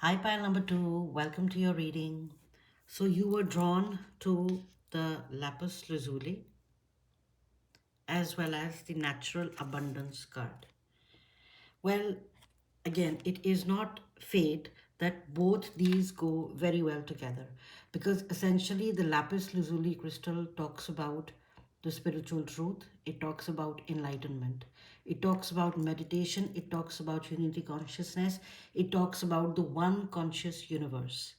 Hi, pile number two. Welcome to your reading. So you were drawn to the lapis lazuli as well as the natural abundance card. Well, again, it is not fate that both these go very well together because essentially the lapis lazuli crystal talks about the spiritual truth, it talks about enlightenment, it talks about meditation, it talks about unity consciousness, it talks about the one conscious universe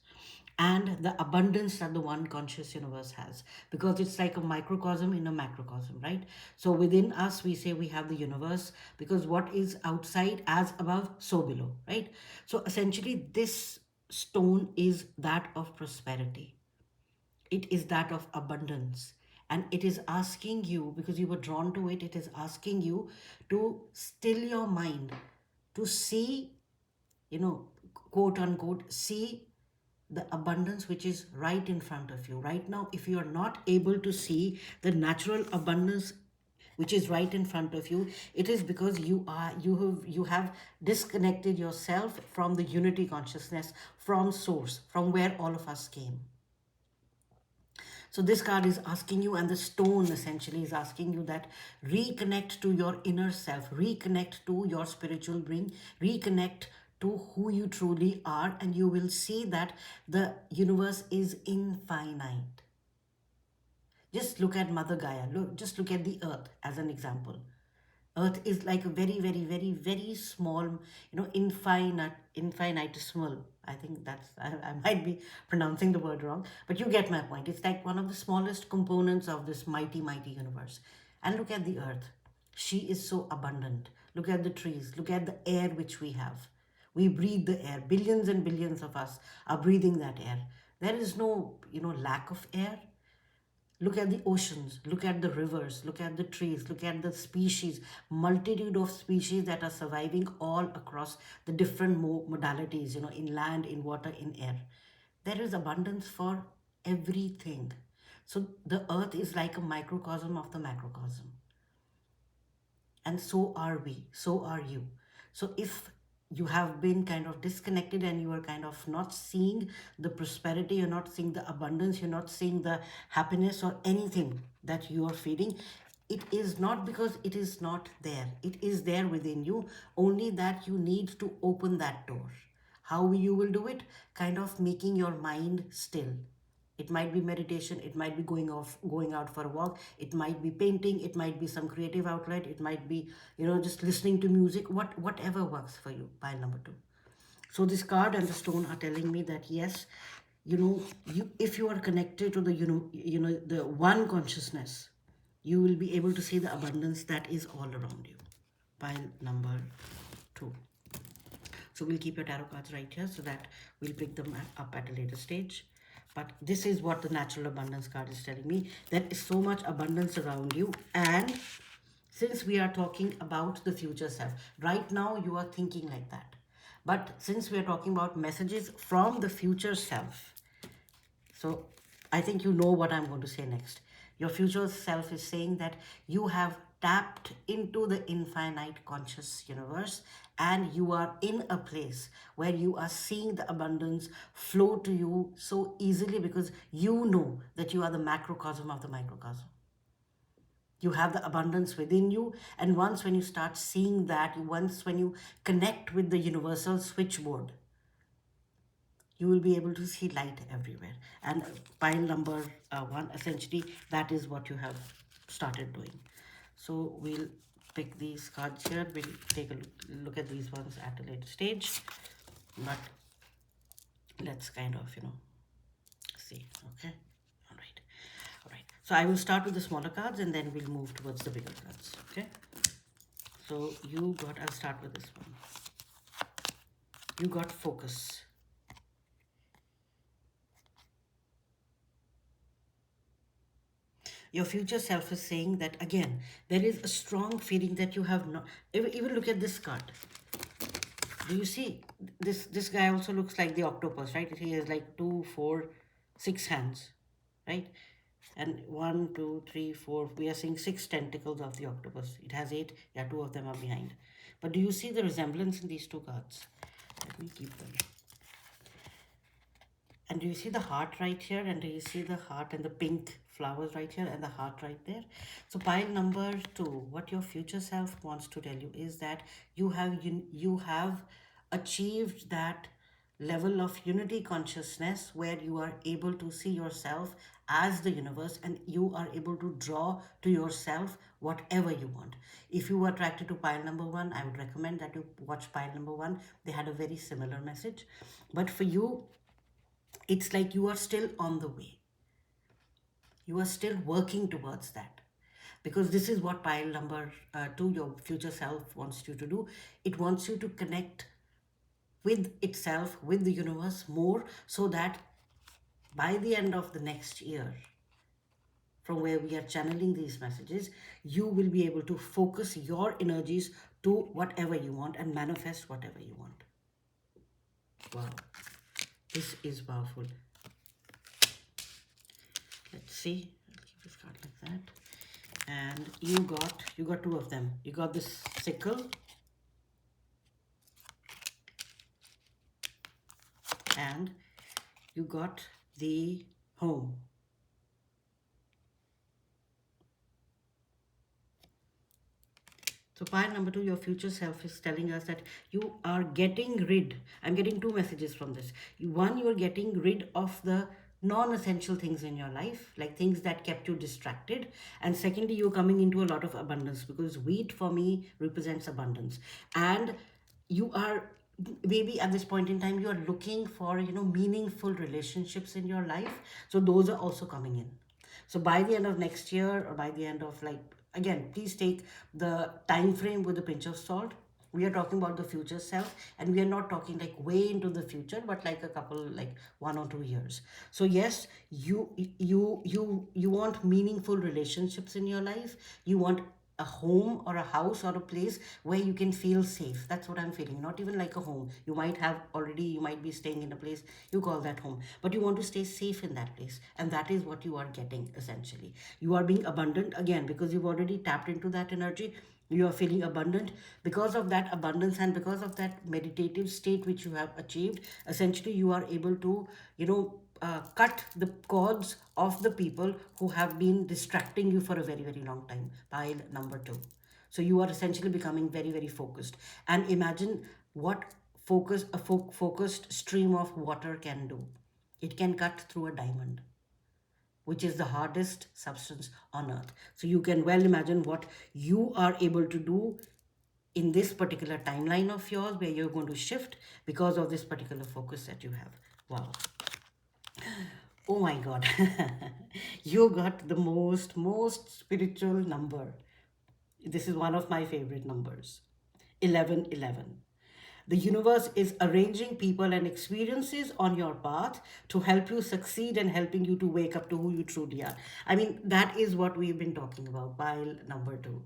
and the abundance that the one conscious universe has, because it's like a microcosm in a macrocosm, right? So within us we say we have the universe, because what is outside, as above so below, right? So essentially this stone is that of prosperity, it is that of abundance, and it is asking you, because you were drawn to it, it is asking you to still your mind, to see, you know, quote unquote, see the abundance which is right in front of you right now. If you are not able to see the natural abundance which is right in front of you, it is because you have disconnected yourself from the unity consciousness, from source, from where all of us came. So this card is asking you, and the stone essentially is asking you that reconnect to your inner self, reconnect to your spiritual being, reconnect to who you truly are, and you will see that the universe is infinite. Just look at Mother Gaia. Just look at the earth as an example. Earth is like a very, very, very, very small, infinitesimal. I think I might be pronouncing the word wrong, but you get my point. It's like one of the smallest components of this mighty, mighty universe. And look at the earth. She is so abundant. Look at the trees. Look at the air which we have. We breathe the air. Billions and billions of us are breathing that air. There is no, lack of air. Look at the oceans, look at the rivers, look at the trees, look at the species, multitude of species that are surviving all across the different modalities, in land, in water, in air. There is abundance for everything. So the earth is like a microcosm of the macrocosm, and so are we, so are you. So if you have been kind of disconnected and you are kind of not seeing the prosperity, you're not seeing the abundance, you're not seeing the happiness or anything that you are feeling, it is not because it is not there, it is there within you, only that you need to open that door. How you will do it? Kind of making your mind still. It might be meditation, it might be going out for a walk, it might be painting, it might be some creative outlet, it might be, just listening to music, whatever works for you. Pile number two. So this card and the stone are telling me that yes, you, if you are connected to the, the one consciousness, you will be able to see the abundance that is all around you. Pile number two. So we'll keep your tarot cards right here so that we'll pick them up at a later stage. But this is what the natural abundance card is telling me. There is so much abundance around you. And since we are talking about the future self, right now you are thinking like that. But since we are talking about messages from the future self, so I think you know what I'm going to say next. Your future self is saying that you have tapped into the infinite conscious universe, and you are in a place where you are seeing the abundance flow to you so easily, because you know that you are the macrocosm of the microcosm. You have the abundance within you, and once when you start seeing that, once when you connect with the universal switchboard, you will be able to see light everywhere. And pile number one, essentially, that is what you have started doing. So we'll pick these cards here. We'll take a look at these ones at a later stage. But let's kind of, see. Okay. All right. All right. So I will start with the smaller cards and then we'll move towards the bigger cards. Okay. So I'll start with this one. You got focus. Your future self is saying that again, there is a strong feeling that you have not. Even look at this card. Do you see this guy also looks like the octopus, right? He has like 2, 4, 6 hands, right? And 1, 2, 3, 4. We are seeing 6 tentacles of the octopus. It has 8. Yeah, 2 of them are behind. But do you see the resemblance in these two cards? Let me keep them. And do you see the heart right here? And do you see the heart and the pink flowers right here and the heart right there? So pile number two, what your future self wants to tell you is that you have achieved that level of unity consciousness where you are able to see yourself as the universe and you are able to draw to yourself whatever you want. If you were attracted to pile number one, I would recommend that you watch pile number one. They had a very similar message. But for you, it's like you are still on the way. You are still working towards that. Because this is what pile number two, your future self, wants you to do. It wants you to connect with itself, with the universe more, so that by the end of the next year, from where we are channeling these messages, you will be able to focus your energies to whatever you want and manifest whatever you want. Wow, this is powerful. Let's see. I'll keep this card like that. And you got two of them. You got this sickle and you got the home. So pile number two, your future self is telling us that you are getting rid. I'm getting two messages from this. One, you are getting rid of the non-essential things in your life, like things that kept you distracted. And secondly, you're coming into a lot of abundance, because wheat for me represents abundance. And you are, maybe at this point in time, you are looking for, meaningful relationships in your life. So those are also coming in. So by the end of next year, or by the end of, like, again, please take the time frame with a pinch of salt. We are talking about the future self, and we are not talking like way into the future, but like a couple, like 1 or 2 years. So yes, you want meaningful relationships in your life. You want a home or a house or a place where you can feel safe. That's what I'm feeling. Not even like a home. You might be staying in a place, you call that home, but you want to stay safe in that place. And that is what you are getting essentially. You are being abundant again because you've already tapped into that energy. You are feeling abundant. Because of that abundance and because of that meditative state which you have achieved, essentially you are able to, cut the cords of the people who have been distracting you for a very, very long time. Pile number two. So you are essentially becoming very, very focused. And imagine what focused stream of water can do. It can cut through a diamond, which is the hardest substance on earth. So you can well imagine what you are able to do in this particular timeline of yours, where you're going to shift because of this particular focus that you have. Wow. Oh my God. You got the most spiritual number. This is one of my favorite numbers. 1111. The universe is arranging people and experiences on your path to help you succeed and helping you to wake up to who you truly are. I mean, that is what we've been talking about, pile number two.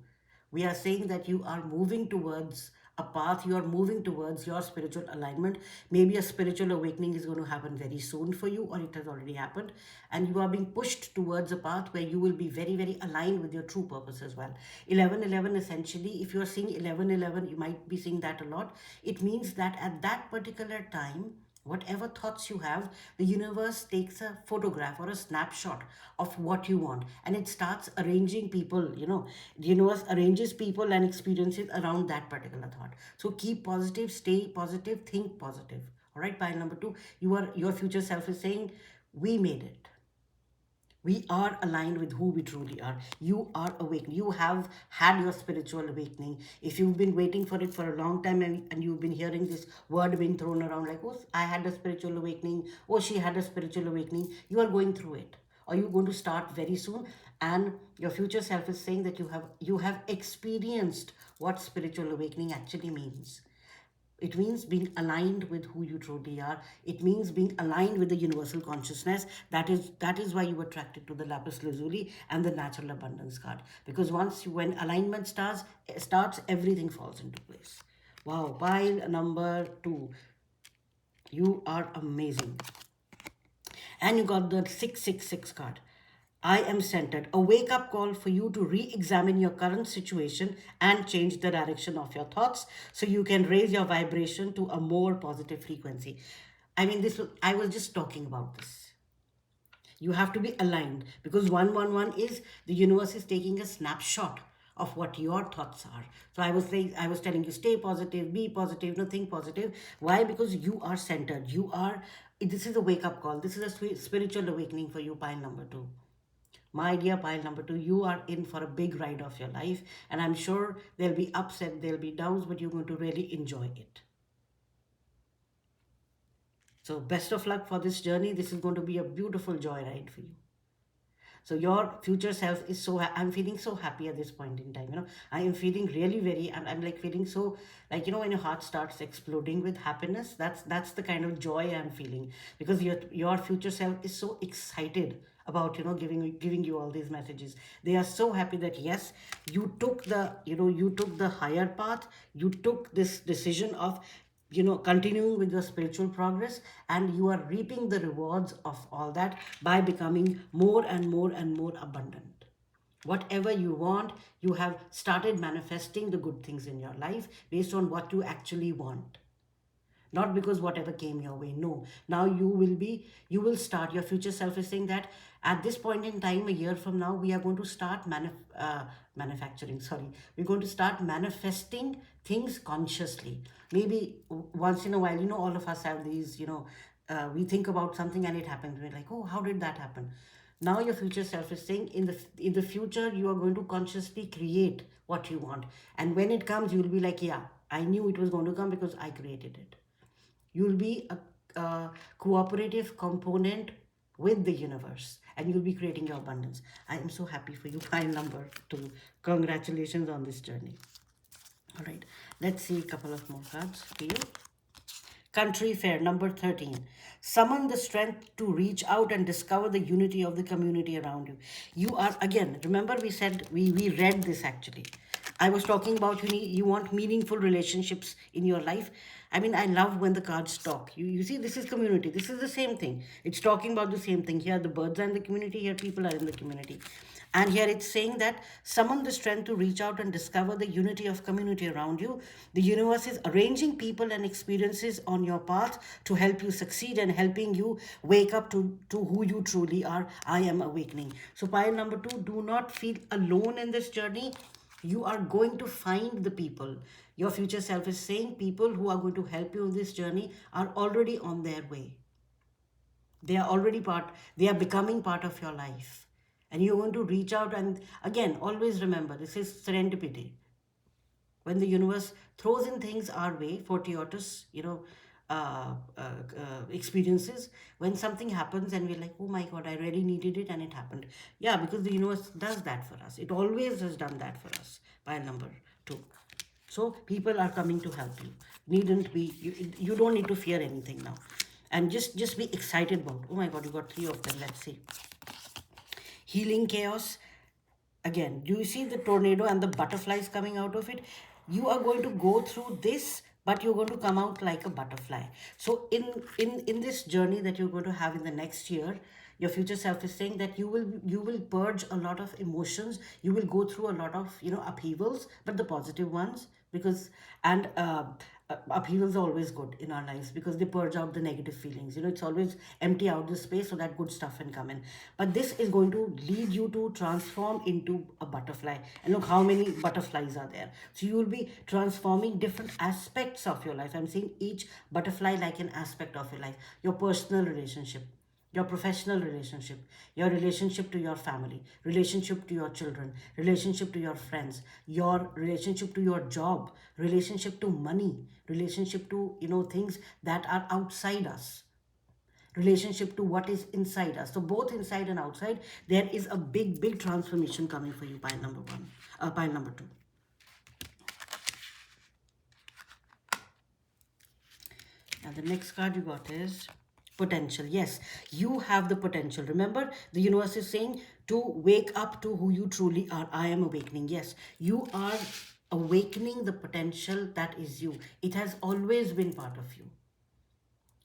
We are saying that you are moving towards a path, you are moving towards your spiritual alignment. Maybe a spiritual awakening is going to happen very soon for you, or it has already happened, and you are being pushed towards a path where you will be very, very aligned with your true purpose as well. 1111, essentially, if you are seeing 1111, you might be seeing that a lot. It means that at that particular time, whatever thoughts you have, the universe takes a photograph or a snapshot of what you want, and it starts arranging people. The universe arranges people and experiences around that particular thought. So keep positive, stay positive, think positive. All right, pile number two, your future self is saying, we made it. We are aligned with who we truly are. You are awake. You have had your spiritual awakening. If you've been waiting for it for a long time, and you've been hearing this word being thrown around like, oh, I had a spiritual awakening, oh, she had a spiritual awakening, you are going through it. Or you're going to start very soon. And your future self is saying that you have experienced what spiritual awakening actually means. It means being aligned with who you truly are. It means being aligned with the universal consciousness. That is why you were attracted to the lapis lazuli and the natural abundance card. Because when alignment starts, everything falls into place. Wow, pile number two. You are amazing. And you got the 666 card. I am centered. A wake up call for you to re examine your current situation and change the direction of your thoughts so you can raise your vibration to a more positive frequency. I mean, I was just talking about this. You have to be aligned, because 111 is the universe is taking a snapshot of what your thoughts are. So I was telling you, stay positive, be positive, no, think positive. Why? Because you are centered. You are. This is a wake up call. This is a spiritual awakening for you. Pile number two. My dear pile number two, you are in for a big ride of your life, and I'm sure there'll be ups and there'll be downs, but you're going to really enjoy it. So, best of luck for this journey. This is going to be a beautiful joyride for you. So your future self is so, I'm feeling so happy at this point in time. I am feeling really very, I'm like feeling so, like, when your heart starts exploding with happiness, that's the kind of joy I'm feeling, because your future self is so excited about, giving you all these messages. They are so happy that yes, you took the higher path, you took this decision of continuing with your spiritual progress, and you are reaping the rewards of all that by becoming more and more and more abundant. Whatever you want, you have started manifesting the good things in your life based on what you actually want, not because whatever came your way. No, now you will start. Your future self is saying that at this point in time, a year from now, we are going to start manufacturing, sorry, we're going to start manifesting things consciously. Maybe once in a while, all of us have these, we think about something and it happens, we're like, oh, how did that happen? Now your future self is saying, in the future, you are going to consciously create what you want, and when it comes, you will be like, yeah, I knew it was going to come because I created it. You'll be a cooperative component with the universe, and you'll be creating your abundance. I am so happy for you. Pile number two. Congratulations on this journey. All right, let's see a couple of more cards for you. Country Fair, number 13. Summon the strength to reach out and discover the unity of the community around you. You are, again, remember we said, we read this actually. I was talking about you want meaningful relationships in your life. I mean, I love when the cards talk. You see, this is community. This is the same thing. It's talking about the same thing. Here, the birds are in the community. Here, people are in the community. And here it's saying that summon the strength to reach out and discover the unity of community around you. The universe is arranging people and experiences on your path to help you succeed and helping you wake up to who you truly are. I am awakening. So pile number two, do not feel alone in this journey. You are going to find the people. Your future self is saying people who are going to help you in this journey are already on their way. They are already they are becoming part of your life. And you're going to reach out, and again, always remember, this is serendipity. When the universe throws in things our way, fortuitous, experiences, when something happens and we're like, oh my God, I really needed it and it happened. Yeah, because the universe does that for us. It always has done that for us. By number two. So people are coming to help you. Needn't be, you don't need to fear anything now. And just be excited about, oh my God, you got three of them. Let's see. Healing chaos. Again, do you see the tornado and the butterflies coming out of it? You are going to go through this, but you're going to come out like a butterfly. So in this journey that you're going to have in the next year, your future self is saying that you will purge a lot of emotions. You will go through a lot of upheavals, but the positive ones, because and upheavals are always good in our lives because they purge out the negative feelings. It's always empty out the space so that good stuff can come in. But this is going to lead you to transform into a butterfly. And look how many butterflies are there. So you will be transforming different aspects of your life. I'm seeing each butterfly like an aspect of your life. Your personal relationship, your professional relationship, your relationship to your family, relationship to your children, relationship to your friends, your relationship to your job, relationship to money, relationship to things that are outside us, relationship to what is inside us. So both inside and outside, there is a big transformation coming for you. Pile number one, pile number two. And the next card you got is potential. Yes, you have the potential. Remember, the universe is saying to wake up to who you truly are. I am awakening. Yes, you are awakening the potential that is you. It has always been part of you.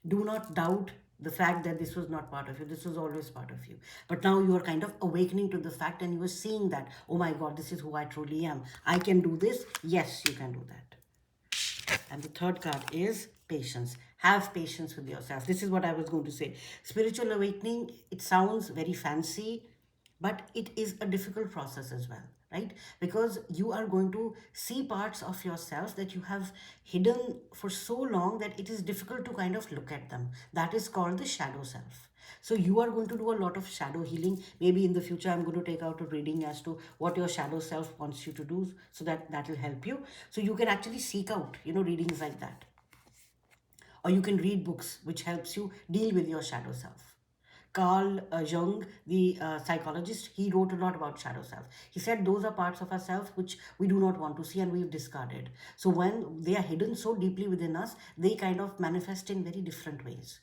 Do not doubt the fact that this was not part of you. This was always part of you. But now you are kind of awakening to the fact and you are seeing that, oh my God, this is who I truly am. I can do this. Yes, you can do that. And the third card is patience. Have patience with yourself. This is what I was going to say. Spiritual awakening, it sounds very fancy, but it is a difficult process as well, right? Because you are going to see parts of yourself that you have hidden for so long that it is difficult to kind of look at them. That is called the shadow self. So you are going to do a lot of shadow healing. Maybe in the future I'm going to take out a reading as to what your shadow self wants you to do, so that that will help you. So you can actually seek out, readings like that, or you can read books which helps you deal with your shadow self. Carl Jung, the psychologist, he wrote a lot about shadow self. He said those are parts of ourselves which we do not want to see and we've discarded. So when they are hidden so deeply within us, they kind of manifest in very different ways.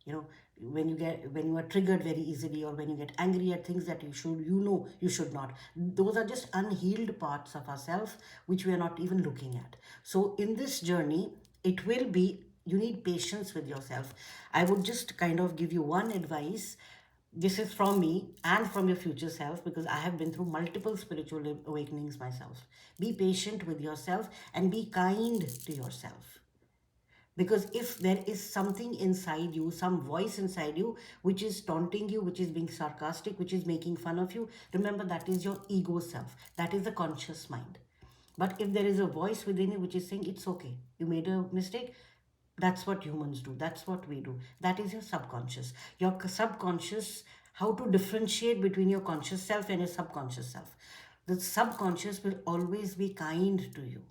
You know, when you are triggered very easily, or when you get angry at things that you should not. Those are just unhealed parts of ourselves which we are not even looking at. So in this journey, it will be, you need patience with yourself. I would just kind of give you one advice. This is from me and from your future self, because I have been through multiple spiritual awakenings myself. Be patient with yourself and be kind to yourself. Because if there is something inside you, some voice inside you, which is taunting you, which is being sarcastic, which is making fun of you, remember that is your ego self. That is the conscious mind. But if there is a voice within you which is saying, it's okay, you made a mistake, that's what humans do. That's what we do. That is your subconscious. Your subconscious, how to differentiate between your conscious self and your subconscious self. The subconscious will always be kind to you.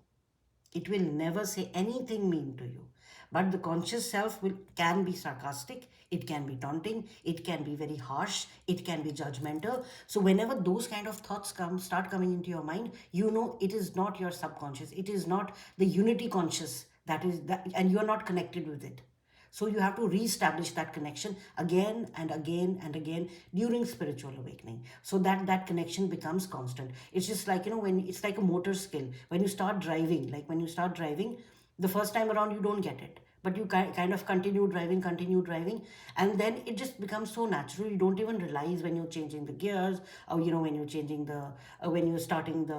It will never say anything mean to you. But the conscious self can be sarcastic, it can be taunting, it can be very harsh, it can be judgmental. So whenever those kind of thoughts start coming into your mind, you know it is not your subconscious. It is not the unity conscious that is that, and you are not connected with it. So you have to reestablish that connection again and again and again during spiritual awakening, so that that connection becomes constant. It's just like, when it's like a motor skill. When you start driving, the first time around you don't get it, but you kind of continue driving, and then it just becomes so natural. You don't even realize when you're changing the gears, or when you're changing the when you're starting the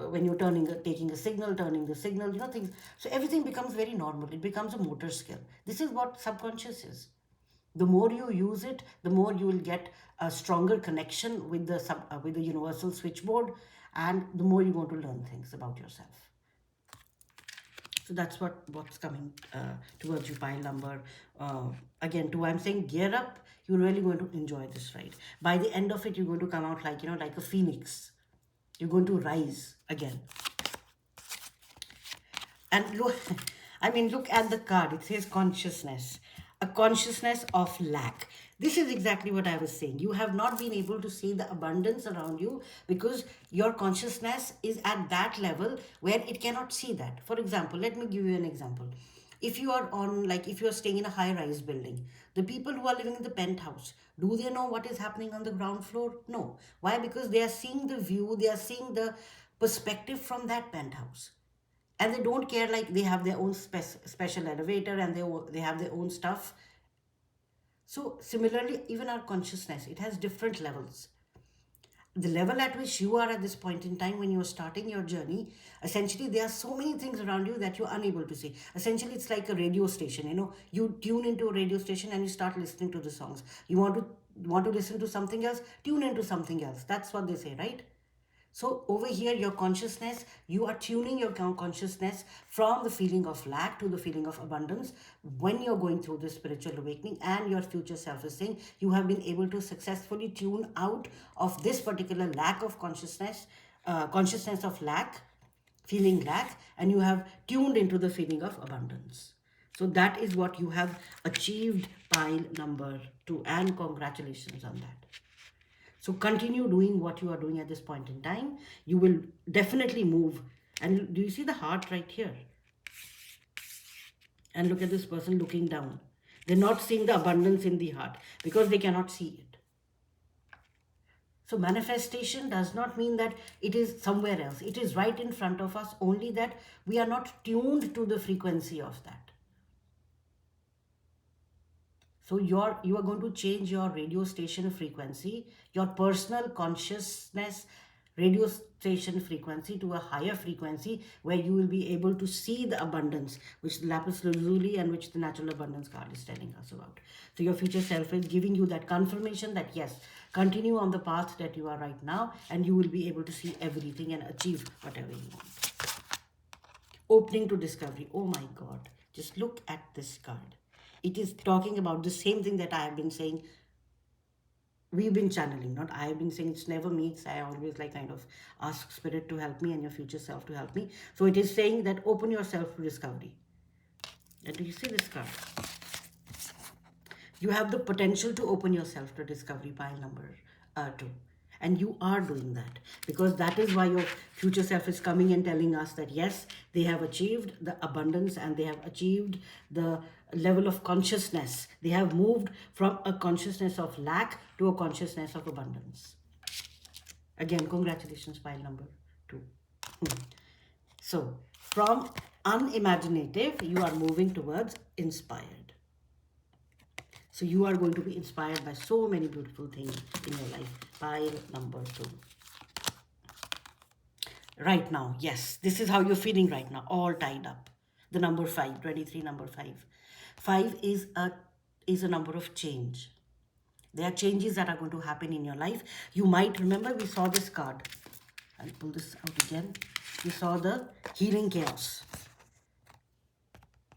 when you're taking a signal, turning the signal, things. So everything becomes very normal. It becomes a motor skill. This is what subconscious is. The more you use it, the more you will get a stronger connection with with the universal switchboard, and the more you're going to learn things about yourself. So that's what's coming towards you, pile number. Again, I'm saying gear up. You're really going to enjoy this ride. By the end of it, you're going to come out like, like a phoenix. You're going to rise again. And look, look at the card. It says consciousness, a consciousness of lack. This is exactly what I was saying. You have not been able to see the abundance around you because your consciousness is at that level where it cannot see that. For example, let me give you an example. If you are if you are staying in a high rise building, the people who are living in the penthouse, do they know what is happening on the ground floor? No. Why? Because they are seeing the view, they are seeing the perspective from that penthouse, and they don't care. Like, they have their own special elevator, and they have their own stuff. So similarly, even our consciousness, it has different levels. The level at which you are at this point in time when you're starting your journey, essentially there are so many things around you that you're unable to see. Essentially, it's like a radio station. You tune into a radio station and you start listening to the songs. You want to listen to something else, tune into something else. That's what they say, right? So over here, your consciousness, you are tuning your consciousness from the feeling of lack to the feeling of abundance. When you're going through this spiritual awakening and your future self is saying, you have been able to successfully tune out of this particular lack of consciousness, consciousness of lack, feeling lack, and you have tuned into the feeling of abundance. So that is what you have achieved, pile number 2, and congratulations on that. So continue doing what you are doing at this point in time. You will definitely move. And do you see the heart right here? And look at this person looking down. They're not seeing the abundance in the heart because they cannot see it. So manifestation does not mean that it is somewhere else. It is right in front of us, only that we are not tuned to the frequency of that. So you are going to change your radio station frequency, your personal consciousness radio station frequency to a higher frequency where you will be able to see the abundance which the lapis lazuli and which the natural abundance card is telling us about. So your future self is giving you that confirmation that yes, continue on the path that you are right now and you will be able to see everything and achieve whatever you want. Opening to discovery. Oh my God, just look at this card. It is talking about the same thing that I have been saying. We've been channeling, not I have been saying. It's never me. I always like kind of ask spirit to help me and your future self to help me. So it is saying that open yourself to discovery. And do you see this card? You have the potential to open yourself to discovery, pile number 2. And you are doing that because that is why your future self is coming and telling us that yes, they have achieved the abundance and they have achieved the level of consciousness. They have moved from a consciousness of lack to a consciousness of abundance. Again, congratulations, pile number 2. So, from unimaginative, you are moving towards inspired. So you are going to be inspired by so many beautiful things in your life. Pile number 2. Right now, yes, this is how you're feeling right now, all tied up. The number 5, 23, number 5. 5 is a number of change. There are changes that are going to happen in your life. You might remember we saw this card. I'll pull this out again. We saw the healing chaos.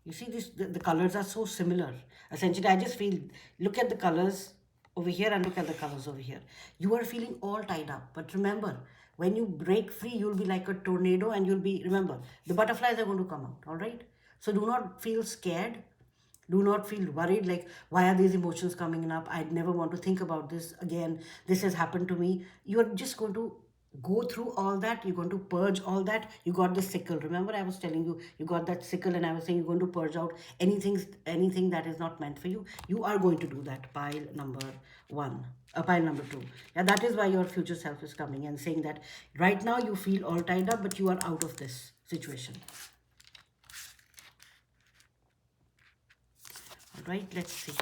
You see this, the colors are so similar. Essentially, I just feel, look at the colors over here and look at the colors over here. You are feeling all tied up. But remember, when you break free, you'll be like a tornado and you'll be, remember, the butterflies are going to come out, all right? So do not feel scared. Do not feel worried like, why are these emotions coming up? I'd never want to think about this again. This has happened to me. You're just going to go through all that. You're going to purge all that. You got the sickle. Remember I was telling you, you got that sickle and I was saying you're going to purge out anything that is not meant for you. You are going to do that. Pile number 1. Pile number 2. Yeah, that is why your future self is coming and saying that right now you feel all tied up, but you are out of this situation. All right, let's see.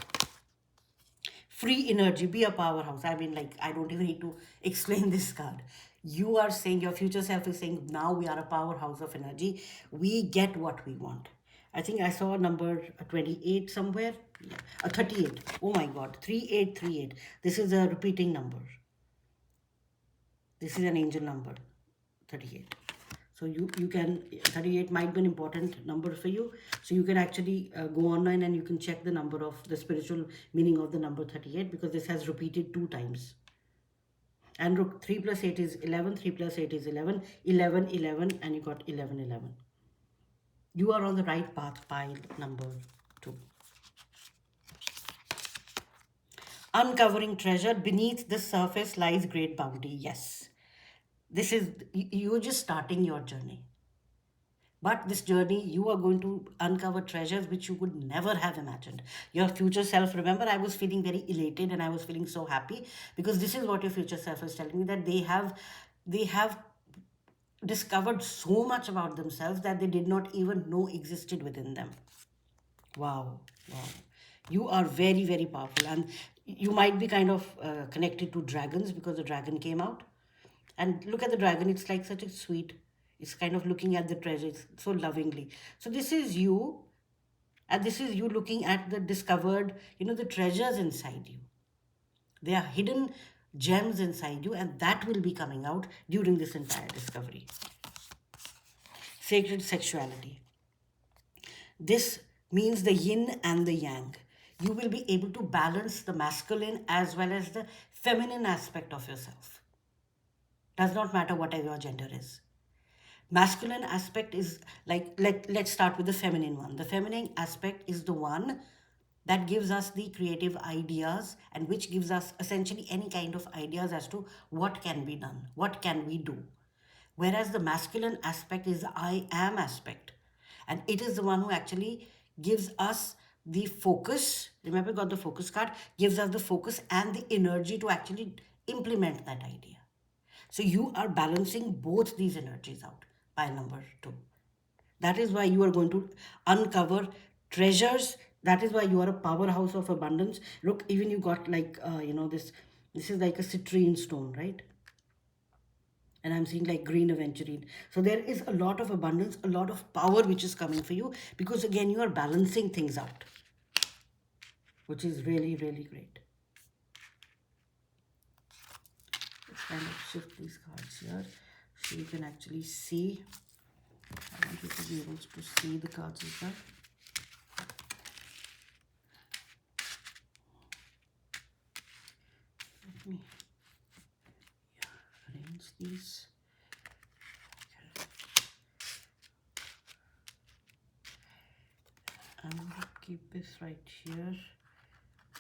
Free energy, be a powerhouse. I mean, like, I don't even need to explain this card. You are saying, your future self is saying, now we are a powerhouse of energy. We get what we want. I think I saw number 28 somewhere. Yeah, 38. Oh my God, 3838. This is a repeating number. This is an angel number, 38. So you can, 38 might be an important number for you. So you can actually go online and you can check the number of the spiritual meaning of the number 38 because this has repeated 2 times. And look, 3 plus 8 is 11, 3 plus 8 is 11, 11, 11, and you got 11, 11. You are on the right path, pile number 2. Uncovering treasure. Beneath the surface lies great bounty. Yes. This is, you're just starting your journey. But this journey, you are going to uncover treasures which you could never have imagined. Your future self, remember, I was feeling very elated and I was feeling so happy because this is what your future self is telling me, that they have discovered so much about themselves that they did not even know existed within them. Wow, wow. You are very, very powerful. And you might be kind of connected to dragons because the dragon came out. And look at the dragon. It's like such a sweet, it's kind of looking at the treasures so lovingly. So this is you. And this is you looking at the discovered, the treasures inside you. They are hidden gems inside you, and that will be coming out during this entire discovery. Sacred sexuality. This means the yin and the yang. You will be able to balance the masculine as well as the feminine aspect of yourself. Does not matter whatever your gender is. Masculine aspect is like, let's start with the feminine one. The feminine aspect is the one that gives us the creative ideas and which gives us essentially any kind of ideas as to what can be done, what can we do. Whereas the masculine aspect is the I am aspect. And it is the one who actually gives us the focus. Remember, we got the focus card, gives us the focus and the energy to actually implement that idea. So you are balancing both these energies out. Pile number 2. That is why you are going to uncover treasures. That is why you are a powerhouse of abundance. Look, even you got like, this is like a citrine stone, right? And I'm seeing like green aventurine. So there is a lot of abundance, a lot of power which is coming for you, because again you are balancing things out, which is really, really great. Let's kind of shift these cards here so you can actually see. I want you to be able to see the cards as well. Let me arrange these. I'm going to keep this right here,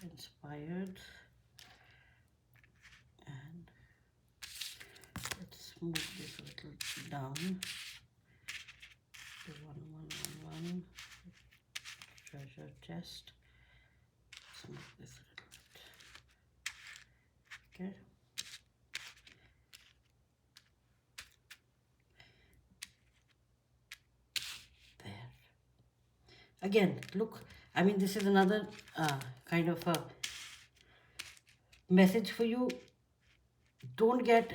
inspired. And let's move this a little down. The 1111 treasure chest. Let's move this a little bit. Okay. There. Again, look, I mean, this is another kind of a message for you. Don't get,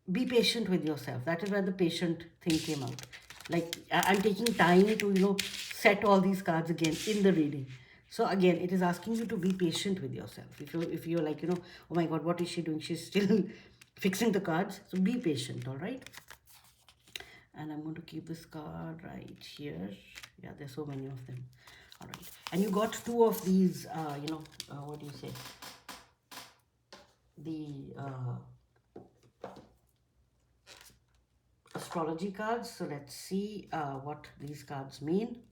be patient with yourself. That is where the patient thing came out. Like, I'm taking time to, set all these cards again in the reading. So again, it is asking you to be patient with yourself. If you're like, oh my God, what is she doing? She's still fixing the cards. So be patient, all right? And I'm going to keep this card right here. Yeah, there's so many of them. All right. And you got two of these, what do you say? The astrology cards. So let's see what these cards mean.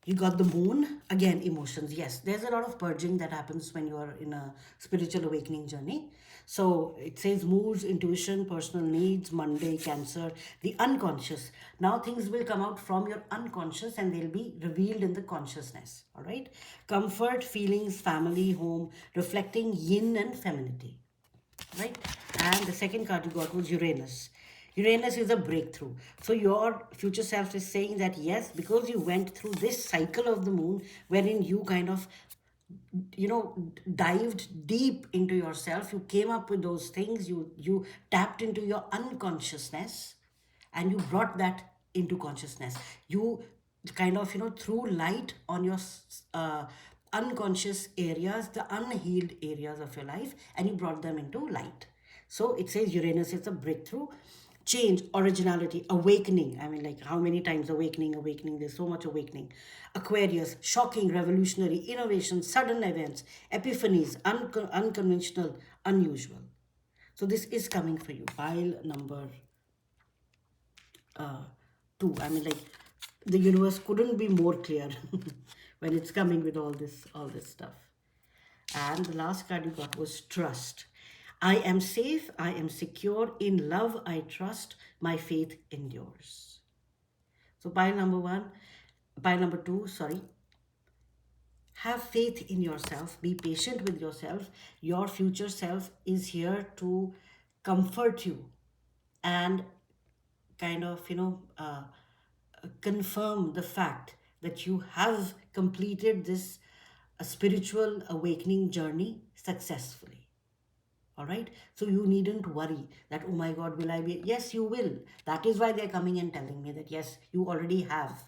You got the moon. Again, emotions. Yes, there's a lot of purging that happens when you are in a spiritual awakening journey. So it says moods, intuition, personal needs, Monday, Cancer, the unconscious. Now things will come out from your unconscious and they'll be revealed in the consciousness. All right. Comfort, feelings, family, home, reflecting yin and femininity. Right. And the second card you got was Uranus. Uranus is a breakthrough. So your future self is saying that yes, because you went through this cycle of the moon wherein you kind of dived deep into yourself, you came up with those things, you tapped into your unconsciousness and you brought that into consciousness. You kind of threw light on your unconscious areas, the unhealed areas of your life, and you brought them into light. So it says Uranus is a breakthrough, change, originality, awakening. I mean, like how many times awakening, there's so much awakening. Aquarius, shocking, revolutionary, innovation, sudden events, epiphanies, unconventional, unusual. So this is coming for you. Pile number 2. I mean, like the universe couldn't be more clear when it's coming with all this stuff. And the last card you got was trust. I am safe, I am secure, in love I trust, my faith endures. So pile number 2, sorry. Have faith in yourself, be patient with yourself. Your future self is here to comfort you and kind of, confirm the fact that you have completed this spiritual awakening journey successfully. All right. So you needn't worry that, oh my God, will I be? Yes, you will. That is why they're coming and telling me that, yes, you already have.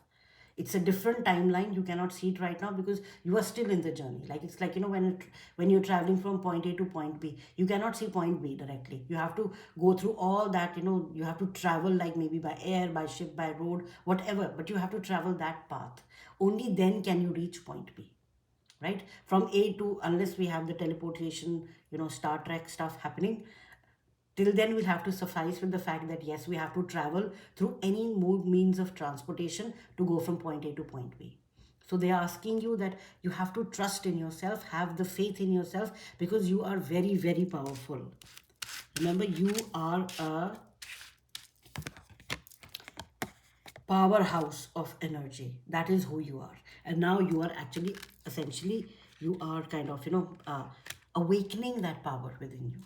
It's a different timeline. You cannot see it right now because you are still in the journey. Like it's like, when you're traveling from point A to point B, you cannot see point B directly. You have to go through all that, you have to travel like maybe by air, by ship, by road, whatever, but you have to travel that path. Only then can you reach point B. Right? From A to, unless we have the teleportation, Star Trek stuff happening, till then we'll have to suffice with the fact that yes, we have to travel through any means of transportation to go from point A to point B. So they are asking you that you have to trust in yourself, have the faith in yourself, because you are very, very powerful. Remember, you are a powerhouse of energy. That is who you are. And now you are actually, essentially, you are kind of, awakening that power within you.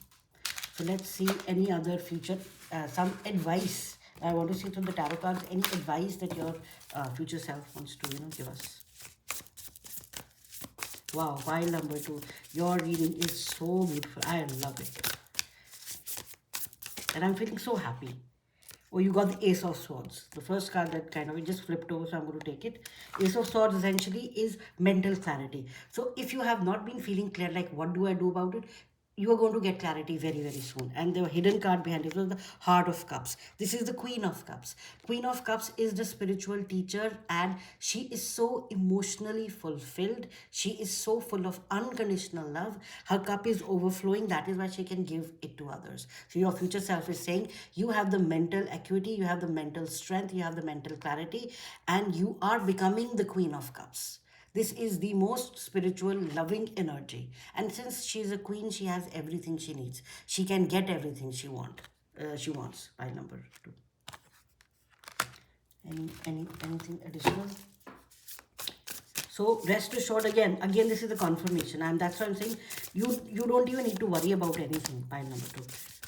So let's see any other future, some advice. I want to see from the tarot cards, any advice that your future self wants to, give us. Wow, pile number 2. Your reading is so beautiful. I love it. And I'm feeling so happy. Oh, you got the Ace of Swords. The first card that kind of, it just flipped over, so I'm going to take it. Ace of Swords essentially is mental clarity. So if you have not been feeling clear, like what do I do about it? You are going to get clarity very, very soon. And the hidden card behind it was the Heart of Cups. This is the Queen of Cups. Queen of Cups is the spiritual teacher, and she is so emotionally fulfilled. She is so full of unconditional love. Her cup is overflowing. That is why she can give it to others. So your future self is saying you have the mental acuity, you have the mental strength, you have the mental clarity, and you are becoming the Queen of Cups. This is the most spiritual, loving energy. And since she's a queen, she has everything she needs. She can get everything she wants. Pile number 2. Anything additional? So rest assured, again, this is the confirmation, and that's why I'm saying you don't even need to worry about anything. Pile number 2.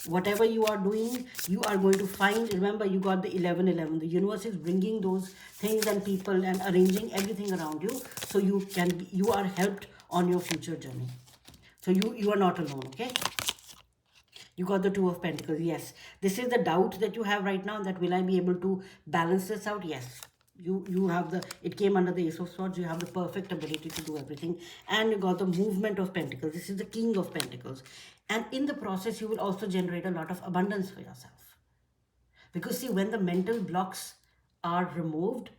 Whatever you are doing, you are going to find. Remember, you got the 1111. The universe is bringing those things and people and arranging everything around you, so you are helped on your future journey. So you are not alone. Okay. You got the Two of Pentacles. Yes. This is the doubt that you have right now, that will I be able to balance this out? Yes. You have the, it came under the Ace of Swords. You have the perfect ability to do everything. And you got the Movement of Pentacles. This is the King of Pentacles. And in the process, you will also generate a lot of abundance for yourself. Because see, when the mental blocks are removed,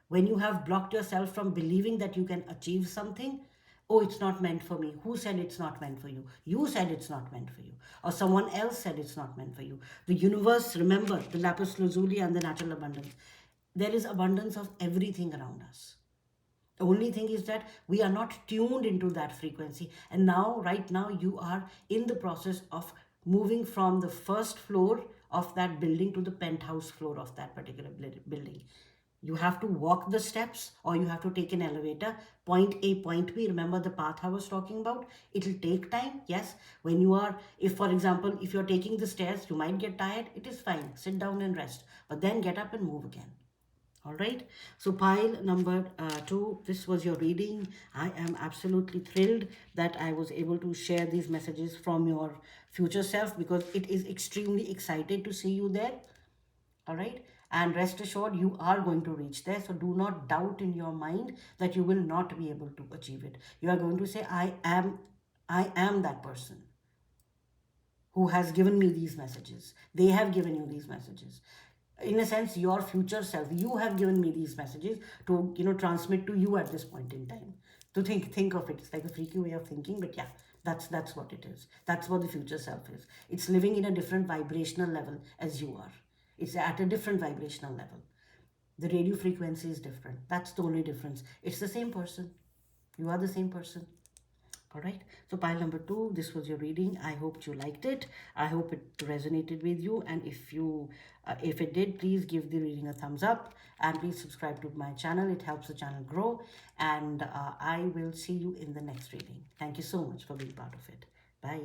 when you have blocked yourself from believing that you can achieve something, oh, it's not meant for me. Who said it's not meant for you? You said it's not meant for you. Or someone else said it's not meant for you. The universe, remember, the lapis lazuli and the natural abundance. There is abundance of everything around us. The only thing is that we are not tuned into that frequency. And now, right now, you are in the process of moving from the first floor of that building to the penthouse floor of that particular building. You have to walk the steps, or you have to take an elevator. Point A, point B. Remember the path I was talking about? It'll take time. Yes. When you are, if for example, if you're taking the stairs, you might get tired. It is fine. Sit down and rest. But then get up and move again. All right. So pile number 2, this was your reading. I am absolutely thrilled that I was able to share these messages from your future self, because it is extremely excited to see you there. All right. And rest assured, you are going to reach there. So do not doubt in your mind that you will not be able to achieve it. You are going to say, I am that person who has given me these messages. They have given you these messages. In a sense, your future self, you have given me these messages to, transmit to you at this point in time. To think of it. It's like a freaky way of thinking, but yeah, that's what it is. That's what the future self is. It's living in a different vibrational level as you are. It's at a different vibrational level. The radio frequency is different. That's the only difference. It's the same person. You are the same person. All right. So pile number 2, this was your reading. I hope you liked it. I hope it resonated with you. And if it did, please give the reading a thumbs up, and please subscribe to my channel. It helps the channel grow. And I will see you in the next reading. Thank you so much for being part of it. Bye.